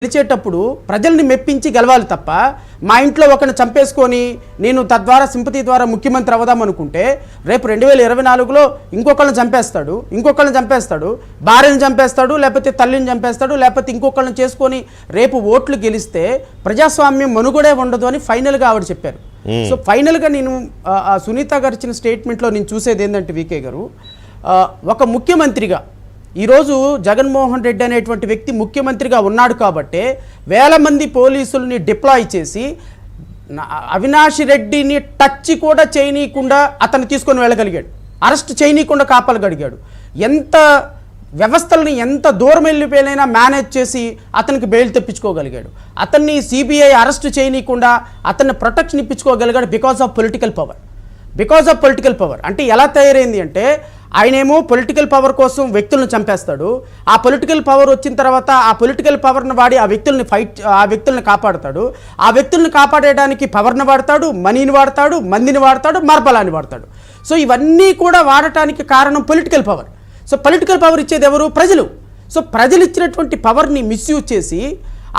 గెలిచేటప్పుడు ప్రజల్ని మెప్పించి గెలవాలి తప్ప మా ఇంట్లో ఒకరిని చంపేసుకొని నేను తద్వారా సింపతి ద్వారా ముఖ్యమంత్రి అవదాం అనుకుంటే రేపు 2024లో ఇంకొకళ్ళని చంపేస్తాడు భార్యను చంపేస్తాడు లేకపోతే తల్లిని చంపేస్తాడు లేకపోతే ఇంకొకళ్ళని చేసుకొని రేపు ఓట్లు గెలిస్తే ప్రజాస్వామ్యం మనుగడే ఉండదు అని ఫైనల్గా ఆవిడ చెప్పారు. సో ఫైనల్గా నేను సునీత గారు ఇచ్చిన స్టేట్మెంట్లో నేను చూసేది ఏంటంటే వికే గారు ఒక ముఖ్యమంత్రిగా ఈరోజు జగన్మోహన్ రెడ్డి అనేటువంటి వ్యక్తి ముఖ్యమంత్రిగా ఉన్నాడు కాబట్టే వేల మంది పోలీసుల్ని డిప్లాయ్ చేసి అవినాష్ రెడ్డిని టచ్ కూడా చేయనీయకుండా అతన్ని తీసుకొని వెళ్ళగలిగాడు, అరెస్ట్ చేయనీయకుండా కాపాడగలిగాడు. ఎంత వ్యవస్థల్ని ఎంత దూరం వెళ్ళిపోయినైనా మేనేజ్ చేసి అతనికి బెయిల్ తెప్పించుకోగలిగాడు. అతన్ని సిబిఐ అరెస్ట్ చేయనీయకుండా అతన్ని ప్రొటెక్షన్ ఇప్పించుకోగలిగాడు బికాస్ ఆఫ్ పొలిటికల్ పవర్. అంటే ఎలా తయారైంది అంటే ఆయనేమో పొలిటికల్ పవర్ కోసం వ్యక్తులను చంపేస్తాడు. ఆ పొలిటికల్ పవర్ వచ్చిన తర్వాత ఆ పొలిటికల్ పవర్ని వాడి ఆ వ్యక్తుల్ని కాపాడుతాడు. ఆ వ్యక్తుల్ని కాపాడేయడానికి పవర్ని వాడతాడు, మనీని వాడతాడు, మందిని వాడతాడు, మార్బలాన్ని వాడతాడు. సో ఇవన్నీ కూడా వాడటానికి కారణం political power. So political power ఇచ్చేది ఎవరు? ప్రజలు. సో ప్రజలు ఇచ్చినటువంటి పవర్ని మిస్యూజ్ చేసి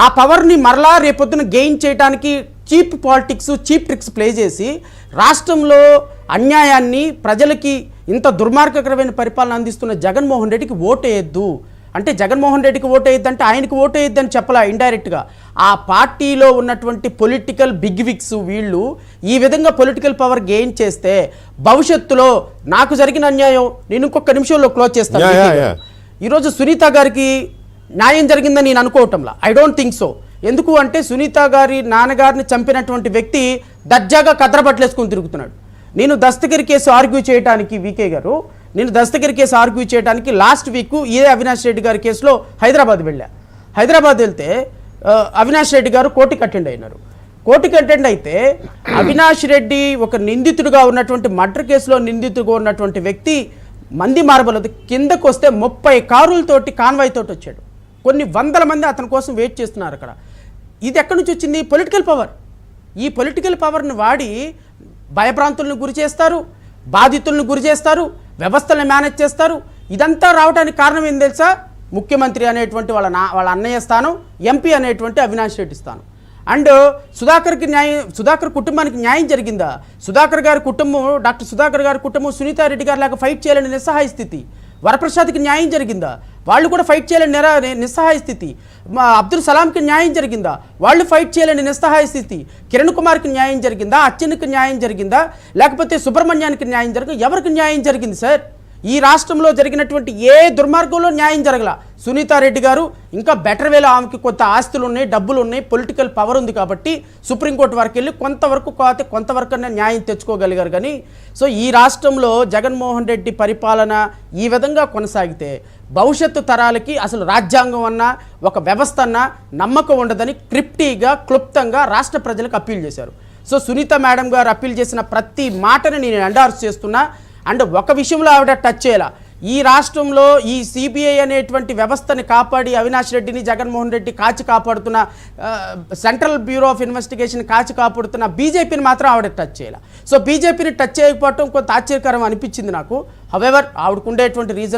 ఆ పవర్ని మరలా రేపొద్దున గెయిన్ చేయడానికి cheap politics, cheap tricks play చేసి రాష్ట్రంలో అన్యాయాన్ని ప్రజలకి ఇంత దుర్మార్గకరమైన పరిపాలన అందిస్తున్న జగన్మోహన్ రెడ్డికి ఓటేయద్దు అంటే జగన్మోహన్ రెడ్డికి ఓటేయద్దంటే ఆయనకు ఓటేయద్దని చెప్పలా ఇండైరెక్ట్గా. ఆ పార్టీలో ఉన్నటువంటి పొలిటికల్ బిగ్ విక్స్ వీళ్ళు ఈ విధంగా పొలిటికల్ పవర్ గెయిన్ చేస్తే భవిష్యత్తులో నాకు జరిగిన అన్యాయం నేను ఇంకొక నిమిషంలో క్లోజ్ చేస్తాను. ఈరోజు సునీత గారికి న్యాయం జరిగిందని నేను అనుకోవటంలా, ఐ డోంట్ థింక్ సో. ఎందుకు అంటే సునీత గారి నాన్నగారిని చంపినటువంటి వ్యక్తి దర్జాగా కద్రబట్టలేసుకుని తిరుగుతున్నాడు. నేను దస్తగిరి కేసు ఆర్గ్యూ చేయడానికి వికే గారు లాస్ట్ వీక్ ఇదే అవినాష్ రెడ్డి గారి కేసులో హైదరాబాద్ వెళ్తే అవినాష్ రెడ్డి గారు కోర్టుకి అటెండ్ అయితే అవినాష్ రెడ్డి ఒక నిందితుడిగా ఉన్నటువంటి మర్డర్ కేసులో నిందితుడిగా ఉన్నటువంటి వ్యక్తి మంది మార్బలది కిందకు వస్తే 30 కారులతోటి కాన్వాయ్ తోటి వచ్చాడు. కొన్ని వందల మంది అతని కోసం వెయిట్ చేస్తున్నారు అక్కడ. ఇది ఎక్కడి నుంచి వచ్చింది? Political power. ఈ పొలిటికల్ పవర్ని వాడి భయభ్రాంతులను గురి చేస్తారు, బాధితులను గురి చేస్తారు, వ్యవస్థలను మేనేజ్ చేస్తారు. ఇదంతా రావడానికి కారణం ఏం తెలుసా? ముఖ్యమంత్రి అనేటువంటి వాళ్ళ అన్నయ్య స్థానం, ఎంపీ అనేటువంటి అవినాష్ రెడ్డి స్థానం. అండ్ సుధాకర్ కుటుంబానికి న్యాయం జరిగిందా? డాక్టర్ సుధాకర్ గారి కుటుంబం సునీతారెడ్డి గారి లాగా ఫైట్ చేయాలని నిస్సహాయ స్థితి. వరప్రసాద్కి న్యాయం జరిగిందా? వాళ్ళు కూడా ఫైట్ చేయాలని నిస్సహాయ స్థితి. అబ్దుల్ సలాంకి న్యాయం జరిగిందా? వాళ్ళు ఫైట్ చేయాలని నిస్సహాయ స్థితి. కిరణ్ కుమార్కి న్యాయం జరిగిందా? అచ్చెన్కి న్యాయం జరిగిందా? లేకపోతే సుబ్రహ్మణ్యానికి న్యాయం జరిగిందా? ఎవరికి న్యాయం జరిగింది సార్? ఈ రాష్ట్రంలో జరిగినటువంటి ఏ దుర్మార్గంలో న్యాయం జరగల. సునీతారెడ్డి గారు ఇంకా బెటర్ వేలో ఆమెకి కొంత ఆస్తులు ఉన్నాయి, డబ్బులు ఉన్నాయి, పొలిటికల్ పవర్ ఉంది కాబట్టి సుప్రీంకోర్టు వరకు వెళ్ళి కొంతవరకు న్యాయం తెచ్చుకోగలిగారు. కానీ సో ఈ రాష్ట్రంలో జగన్మోహన్ రెడ్డి పరిపాలన ఈ విధంగా కొనసాగితే భవిష్యత్తు తరాలకి అసలు రాజ్యాంగం అన్నా ఒక వ్యవస్థ అన్నా నమ్మకం ఉండదని క్లుప్తంగా రాష్ట్ర ప్రజలకు అప్పీల్ చేశారు. సో సునీత మేడం గారు అప్పీల్ చేసిన ప్రతి మాటని నేను ఎండార్స్ చేస్తున్నా. అండ్ ఒక విషయంలో ఆవిడ టచ్ చేయాల, ఈ రాష్ట్రంలో ఈ సిబిఐ అనేటువంటి వ్యవస్థని కాపాడి అవినాష్ రెడ్డిని జగన్మోహన్ రెడ్డి కాపాడుతున్న సెంట్రల్ బ్యూరో ఆఫ్ ఇన్వెస్టిగేషన్ కాపాడుతున్న బీజేపీని మాత్రం ఆవిడ టచ్ చేయాల. సో బీజేపీని టచ్ చేయకపోవటం కొంత ఆశ్చర్యకరం అనిపించింది నాకు. హవెవర్ ఆవిడకు ఉండేటువంటి రీజన్